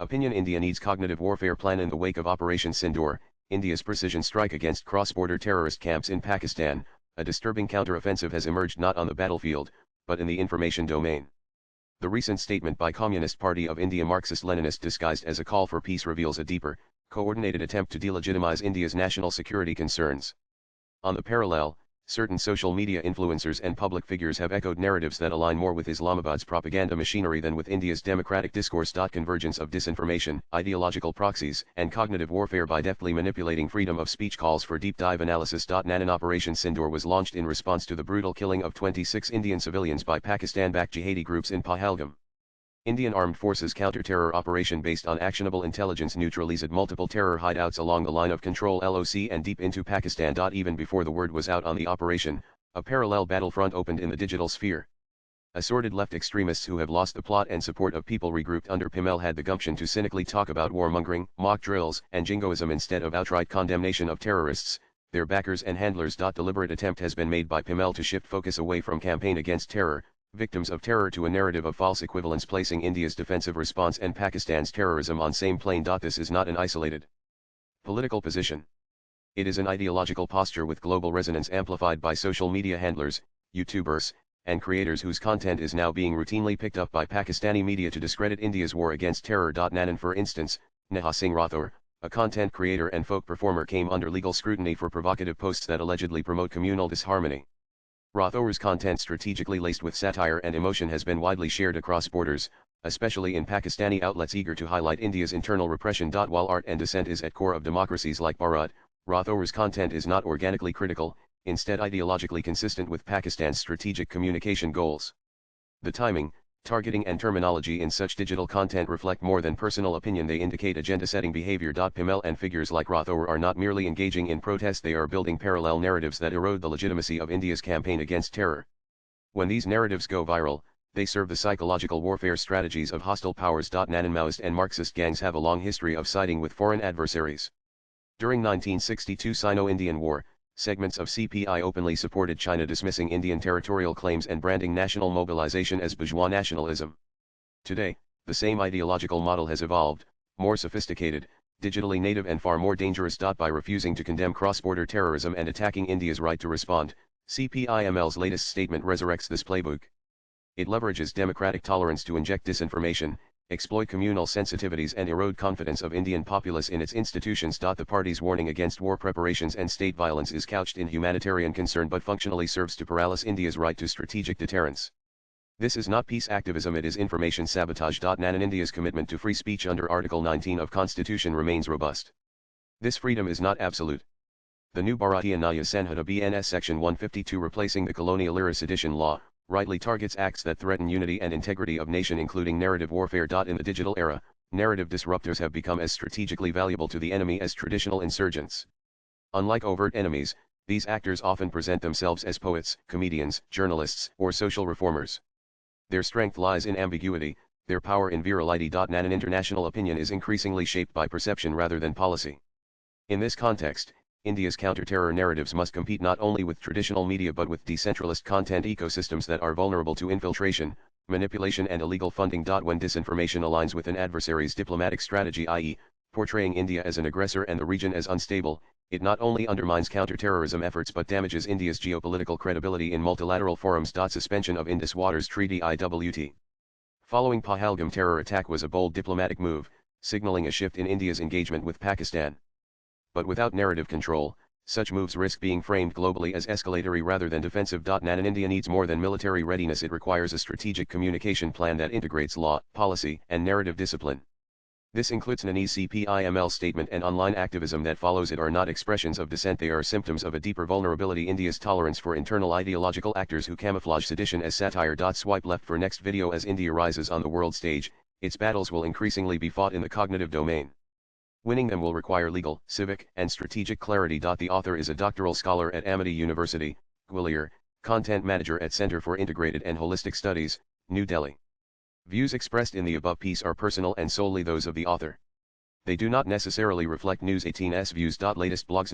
Opinion: India needs cognitive warfare plan in the wake of Operation Sindoor, India's precision strike against cross-border terrorist camps in Pakistan. A disturbing counter-offensive has emerged not on the battlefield, but in the information domain. The recent statement by Communist Party of India Marxist-Leninist disguised as a call for peace reveals a deeper, coordinated attempt to delegitimize India's national security concerns. On the parallel, certain social media influencers and public figures have echoed narratives that align more with Islamabad's propaganda machinery than with India's democratic discourse. Convergence of disinformation, ideological proxies, and cognitive warfare by deftly manipulating freedom of speech calls for deep dive analysis. Nanan Operation Sindoor was launched in response to the brutal killing of 26 Indian civilians by Pakistan-backed jihadi groups in Pahalgam. Indian Armed Forces counter-terror operation based on actionable intelligence neutralized multiple terror hideouts along the line of control LOC and deep into Pakistan. Even before the word was out on the operation, a parallel battlefront opened in the digital sphere. Assorted left extremists who have lost the plot and support of people regrouped under PML had the gumption to cynically talk about warmongering, mock drills, and jingoism instead of outright condemnation of terrorists, their backers and handlers. Deliberate attempt has been made by PML to shift focus away from campaign against terror, victims of terror, to a narrative of false equivalence, placing India's defensive response and Pakistan's terrorism on same plane. This is not an isolated political position. It is an ideological posture with global resonance amplified by social media handlers, YouTubers, and creators whose content is now being routinely picked up by Pakistani media to discredit India's war against terror. Nanan, for instance, Neha Singh Rathore, a content creator and folk performer, came under legal scrutiny for provocative posts that allegedly promote communal disharmony. Rathore's content, strategically laced with satire and emotion, has been widely shared across borders, especially in Pakistani outlets eager to highlight India's internal repression. While art and dissent is at core of democracies like Bharat, Rathore's content is not organically critical, instead ideologically consistent with Pakistan's strategic communication goals. The timing, targeting and terminology in such digital content reflect more than personal opinion, they indicate agenda-setting behavior. PML and figures like Rathore are not merely engaging in protest, they are building parallel narratives that erode the legitimacy of India's campaign against terror. When these narratives go viral, they serve the psychological warfare strategies of hostile powers. Nanan, Maoist and Marxist gangs have a long history of siding with foreign adversaries. During 1962 Sino-Indian War, segments of CPI openly supported China, dismissing Indian territorial claims and branding national mobilization as bourgeois nationalism. Today, the same ideological model has evolved, more sophisticated, digitally native and far more dangerous. By refusing to condemn cross-border terrorism and attacking India's right to respond, CPIML's latest statement resurrects this playbook. It leverages democratic tolerance to inject disinformation, exploit communal sensitivities and erode confidence of Indian populace in its institutions. The party's warning against war preparations and state violence is couched in humanitarian concern but functionally serves to paralyze India's right to strategic deterrence. This is not peace activism, it is information sabotage. Nanan, India's commitment to free speech under Article 19 of Constitution remains robust. This freedom is not absolute. The new Bharatiya Nyaya Sanhita BNS Section 152, replacing the colonial era sedition law, rightly targets acts that threaten unity and integrity of nation, including narrative warfare. In the digital era, narrative disruptors have become as strategically valuable to the enemy as traditional insurgents. Unlike overt enemies, these actors often present themselves as poets, comedians, journalists, or social reformers. Their strength lies in ambiguity, their power in virility. Nanan, international opinion is increasingly shaped by perception rather than policy. In this context, India's counter-terror narratives must compete not only with traditional media but with decentralized content ecosystems that are vulnerable to infiltration, manipulation and illegal funding. When disinformation aligns with an adversary's diplomatic strategy, i.e., portraying India as an aggressor and the region as unstable, it not only undermines counter-terrorism efforts but damages India's geopolitical credibility in multilateral forums. Suspension of Indus Waters Treaty IWT. Following Pahalgam terror attack was a bold diplomatic move, signaling a shift in India's engagement with Pakistan. But without narrative control, such moves risk being framed globally as escalatory rather than defensive. Nanan, India needs more than military readiness, it requires a strategic communication plan that integrates law, policy, and narrative discipline. This includes Nanan's CPIML statement, and online activism that follows it are not expressions of dissent, they are symptoms of a deeper vulnerability: India's tolerance for internal ideological actors who camouflage sedition as satire. Swipe left for next video. As India rises on the world stage, its battles will increasingly be fought in the cognitive domain. Winning them will require legal, civic, and strategic clarity. The author is a doctoral scholar at Amity University, Gwalior, content manager at Center for Integrated and Holistic Studies, New Delhi. Views expressed in the above piece are personal and solely those of the author. They do not necessarily reflect News 18's views. Latest blogs.